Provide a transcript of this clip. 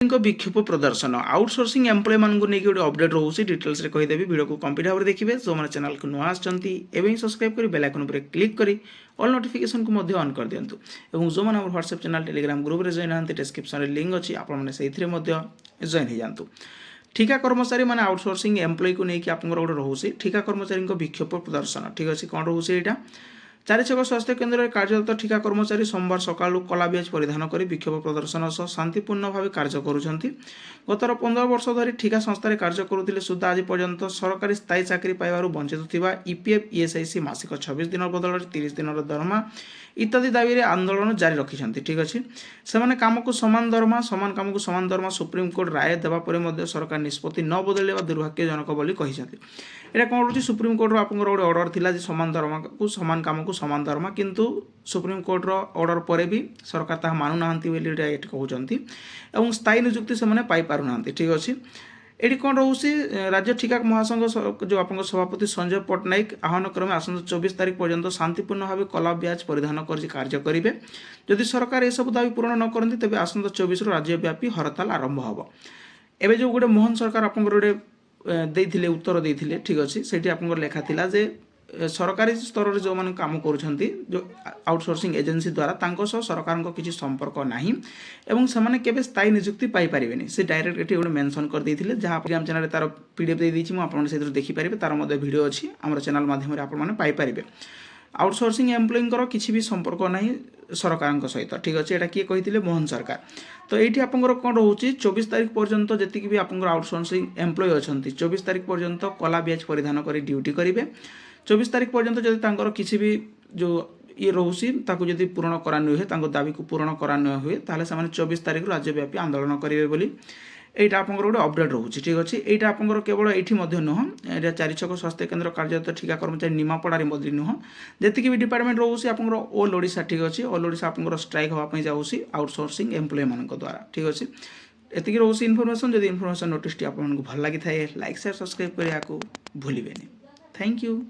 विक्षोभ प्रदर्शन outsourcing employ मानक नहीं गोटे अपडेट रोचे डिटेल्स कहीदेवी वीडियो को कंप्लीट भाव देखिए जो मैंने चैनल को नुआ आसमें सब्सक्राइब कर बेल आइकन पर क्लिक कर ऑल नोटिफिकेशन को ऑन कर दिंतु और जो मैंने व्हाट्सएप चैनल टेलीग्राम ग्रुप में जॉइन हाँ डिस्क्रिप्शन लिंक अच्छी आपने जॉइन हो जातु ठिका कर्मचारी मैंने आउटसोर्सिंग एम्प्लॉय को लेकिन आप गोटे रोचे ठिका कर्मचारी विक्षोभ प्रदर्शन ठीक अच्छे कौन रोचे यहाँ चारिछक स्वास्थ्य केन्द्र में कार्यरत ठिका कर्मचारी सोमवार सकाल कला ब्याज परिधान कर विक्षोभ प्रदर्शन सह शांतिपूर्ण भाव कार्य करुँच गत 15 वर्ष धरी ठिका संस्था कार्य करुले सुधा आज पर्यंत सरकारी स्थायी चाकरी पाइबार वंचित थिबा ईपीएफ ईएसआईसी मासिक 26 दिन बदल 30 दिन दरमा इत्यादि दाबी में आंदोलन जारी रखिंट ठीक अच्छे से कम को समान दरमा समान कम को समान दरमा सुप्रीमकोर्ट राय देवापर सरकार निष्पत्ति न बदलवा दुर्भाग्यजनक बोली यहाँ कौन रोचे सुप्रीमकोर्टर आप गोटे अर्डर थिला समान दरमा को समान कम को समान दरमा किंतु सुप्रीमकोर्टर अर्डर पर भी सरकार ताहा मानुना कहते और स्थायी निजुक्ति से पाइपारूना ठीक अच्छे ये कौन रोचे राज्य ठिका महासंघ जो आप सभापति संजय पट्टनायक आह्वान क्रमे आसंता 24 तारीख पर्यंत शांतिपूर्ण भाव कला ब्याज परिधान कर कार्य करेंगे जदि सरकार यह सब दाबी पूरण न करती तेज आसंता 24 राज्यव्यापी हड़ताल आरंभ हम एवं जो गोटे मोहन सरकार आप गोटे देते उत्तर देते ठीक अच्छे से आप लेखा था जे सरकारी स्तर में जो मैंने काम करुँच जो आउटसोर्सिंग एजेंसी द्वारा सरकार किसी संपर्क नहीं एवं से स्थायी निजुक्ति पाइपर से डायरेक्ट ये गोटे मेंशन कर देते जहाँ टेलीग्राम चैनल तार पीडीएफ दे दी मुझे देखिपारे तार वीडियो अच्छी आम चैनल माध्यम आपरे आउटसोर्सिंग एम्प्लॉय किसी भी संपर्क नहीं सरकार सहित ठीक अच्छे यहाँ किए कहते मोहन सरकार तो ये आप कौन रोचे 24 तारीख पर्यंत जी भी आप आउटसोर्सिंग एम्प्लॉय अच्छा 24 तारीख पर्यंत कला ब्याज परिधान कर ड्यूटी करेंगे 24 तारीख पर्यंत जब किसी भी जो ये रोचे जब पूरण करा हुए दाबी को पूरण करा हुए ताले से 24 तारीख राज्यव्यापी आंदोलन करेंगे बोली यहाँ आप गोटे अपडेट रोचे ठीक अच्छे यहाँ आप केवल ये नुह ये चारिछक स्वास्थ्य केन्द्र कार्यरत ठिका कर्मचारी निमापड़ार मध्य नुह जी भी डिपार्टमेंट रोचे आप ऑल ओडिशा ठीक अच्छे ऑल ओडिशा आप स्ट्राइक हाँपाई जाऊँगी आउटसोर्सिंग एम्प्लॉय मान द्वारा ठीक अच्छे एति रोचे इनफर्मेशन जब इनफर्मेशन नोटिस आपको भल लगी था लाइक शेयर सब्सक्राइब करने को भूलें थैंक यू।